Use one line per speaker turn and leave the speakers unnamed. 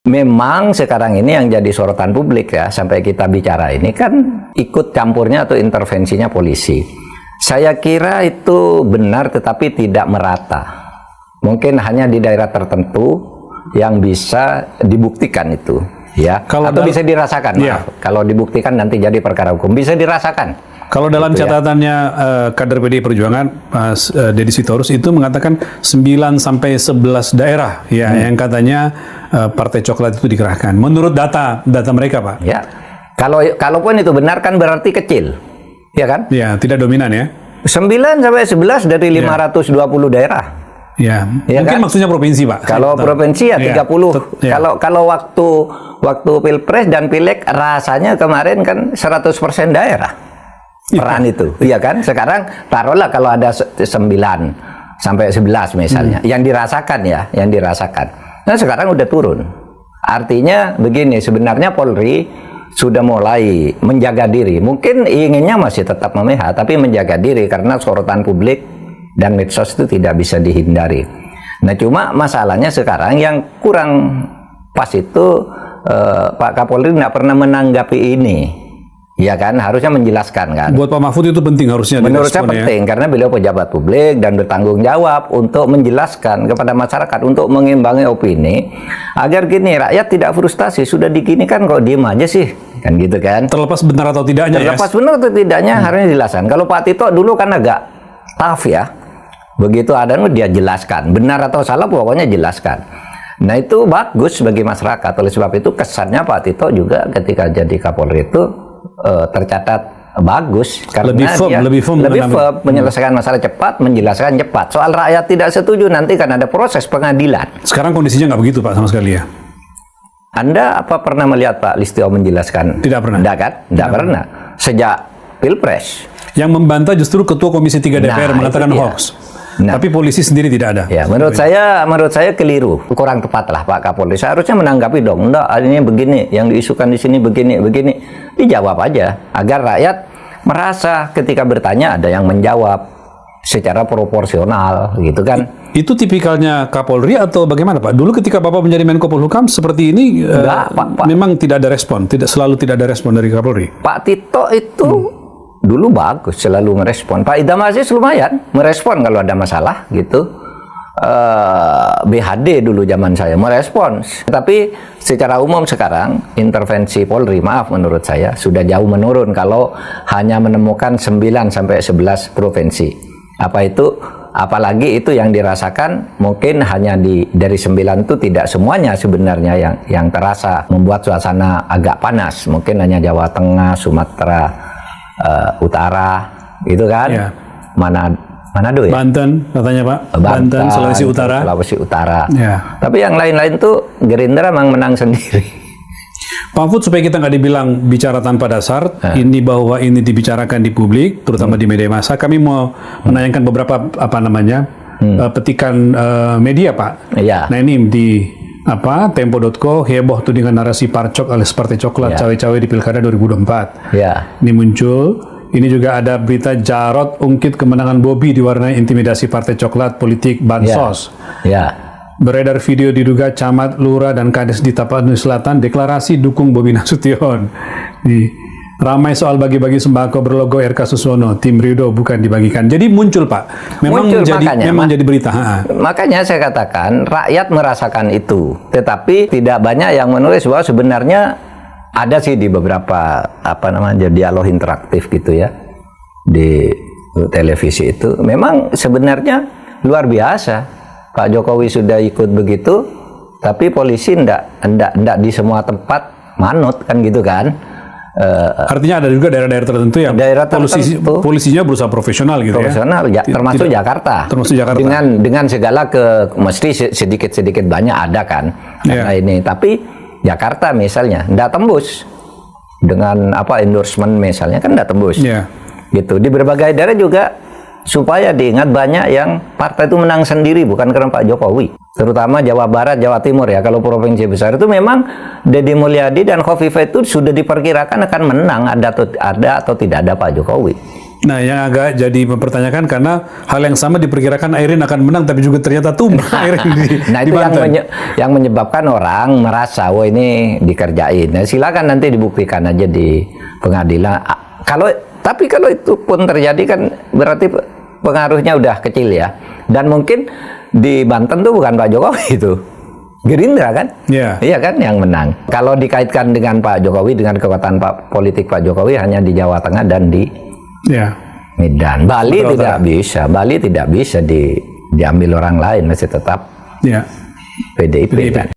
Memang sekarang ini yang jadi sorotan publik ya, sampai kita bicara ini kan ikut campurnya atau intervensinya polisi. Saya kira itu benar tetapi tidak merata. Mungkin hanya di daerah tertentu yang bisa dibuktikan itu, ya. Atau bisa dirasakan.
Ya.
Kalau dibuktikan nanti jadi perkara hukum, bisa dirasakan.
Kalau dalam
gitu
catatannya kader PDI Perjuangan, Mas Deddy Sitorus itu mengatakan 9 sampai 11 daerah ya yang katanya Partai Coklat itu dikerahkan. Menurut data mereka, Pak.
Ya. Kalaupun itu benar kan berarti kecil. Ya kan?
Ya, tidak dominan ya.
9 sampai 11 dari 520 daerah.
Ya.
Ya
Mungkin
kan?
maksudnya provinsi, Pak.
Kalau provinsi ya 30.
Ya.
Kalau waktu Pilpres dan Pileg rasanya kemarin kan 100% daerah. Peran itu, iya kan? Sekarang taruhlah kalau ada 9 sampai 11 misalnya, yang dirasakan ya, yang dirasakan. Nah sekarang udah turun. Artinya begini, sebenarnya Polri sudah mulai menjaga diri. Mungkin inginnya masih tetap memihak, tapi menjaga diri karena sorotan publik dan medsos itu tidak bisa dihindari. Nah cuma masalahnya sekarang yang kurang pas itu Pak Kapolri tidak pernah menanggapi ini. Ya kan, harusnya menjelaskan kan.
Buat Pak Mahfud itu penting harusnya.
Menurut saya penting, karena beliau pejabat publik dan bertanggung jawab untuk menjelaskan kepada masyarakat, untuk mengimbangi opini, agar gini, rakyat tidak frustasi, sudah digini kan kok diem aja sih, kan gitu kan.
Terlepas benar atau tidaknya.
Terlepas benar atau tidaknya harusnya dijelaskan. Kalau Pak Tito dulu kan agak tough ya, begitu ada dia jelaskan, benar atau salah pokoknya jelaskan. Nah itu bagus bagi masyarakat, oleh sebab itu kesannya Pak Tito juga ketika jadi Kapolri itu tercatat bagus karena
lebih firm
menyelesaikan masalah cepat, menjelaskan cepat. Soal rakyat tidak setuju nanti kan ada proses pengadilan.
Sekarang kondisinya nggak begitu Pak sama sekali ya.
Anda apa pernah melihat Pak Listio menjelaskan?
Tidak pernah.
Tidak kan? Tidak pernah. Sejak Pilpres.
Yang membantah justru Ketua Komisi 3 DPR mengatakan hoax. Nah, tapi polisi sendiri tidak ada.
Ya, menurut saya keliru, kurang tepat lah Pak Kapolri. Seharusnya menanggapi dong, enggak, ini begini, yang diisukan di sini begini. Dijawab aja agar rakyat merasa ketika bertanya ada yang menjawab secara proporsional, gitu kan?
Itu tipikalnya Kapolri atau bagaimana Pak? Dulu ketika Bapak menjadi Menko Polhukam seperti ini,
enggak, Pak.
Memang tidak ada respon, selalu tidak ada respon dari Kapolri.
Pak Tito itu dulu bagus, selalu merespon. Pak Idam Aziz lumayan merespon kalau ada masalah gitu. BHD dulu zaman saya merespons. Tapi secara umum sekarang intervensi Polri, maaf menurut saya sudah jauh menurun kalau hanya menemukan 9 sampai 11 provinsi. Apa itu? Apalagi itu yang dirasakan mungkin hanya dari 9 itu tidak semuanya sebenarnya yang terasa membuat suasana agak panas. Mungkin hanya Jawa Tengah, Sumatera Utara, gitu kan? Ya. Manado ya?
Banten katanya Pak. Banten, Sulawesi
Utara.
Ya.
Tapi yang lain-lain tuh Gerindra memang menang sendiri.
Pak Mahfud, supaya kita nggak dibilang bicara tanpa dasar, ini bahwa ini dibicarakan di publik, terutama di media massa, kami mau menayangkan beberapa petikan media Pak.
Ya.
Nah ini di Tempo.co, heboh tudingan narasi Parcok alias Partai Coklat cawe-cawe di Pilkada 2024.
Ya.
Ini muncul. Ini juga ada berita Jarod ungkit kemenangan Bobi diwarnai intimidasi Partai Coklat politik bansos.
Ya.
Beredar video diduga camat, lurah, dan kades di Tapanuli Selatan deklarasi dukung Bobi Nasution. Ramai soal bagi-bagi sembako berlogo RK Susono, tim Ridho bukan dibagikan. Jadi muncul Pak, memang jadi berita.
Makanya saya katakan rakyat merasakan itu, tetapi tidak banyak yang menulis bahwa sebenarnya ada sih di beberapa dialog interaktif gitu ya di televisi itu. Memang sebenarnya luar biasa. Pak Jokowi sudah ikut begitu, tapi polisi ndak di semua tempat manut kan gitu kan.
Artinya ada juga daerah-daerah tertentu yang polisinya berusaha profesional gitu ya.
Termasuk Jakarta. Dengan segala mesti sedikit banyak ada kan karena ini. Tapi Jakarta misalnya ndak tembus dengan endorsement misalnya kan ndak tembus. Gitu. Di berbagai daerah juga supaya diingat banyak yang partai itu menang sendiri bukan karena Pak Jokowi. Terutama Jawa Barat, Jawa Timur ya. Kalau provinsi besar itu memang Deddy Mulyadi dan Khofifah itu sudah diperkirakan akan menang ada atau tidak ada Pak Jokowi.
Nah, yang agak jadi mempertanyakan karena hal yang sama diperkirakan Airin akan menang, tapi juga ternyata tumbang Airin
Nah
di
itu
Banten.
yang menyebabkan orang merasa, wah ini dikerjain. Nah, silakan nanti dibuktikan aja di pengadilan. Tapi kalau itu pun terjadi kan berarti pengaruhnya udah kecil ya. Dan mungkin di Banten tuh bukan Pak Jokowi itu, Gerindra kan?
Iya.
Iya kan yang menang. Kalau dikaitkan dengan Pak Jokowi, dengan kekuatan politik Pak Jokowi hanya di Jawa Tengah dan di
Ya.
Medan. Bali
Sumatera
tidak bisa. Bali tidak bisa diambil orang lain, masih tetap
Ya.
PDIP.
PDIP.
Kan?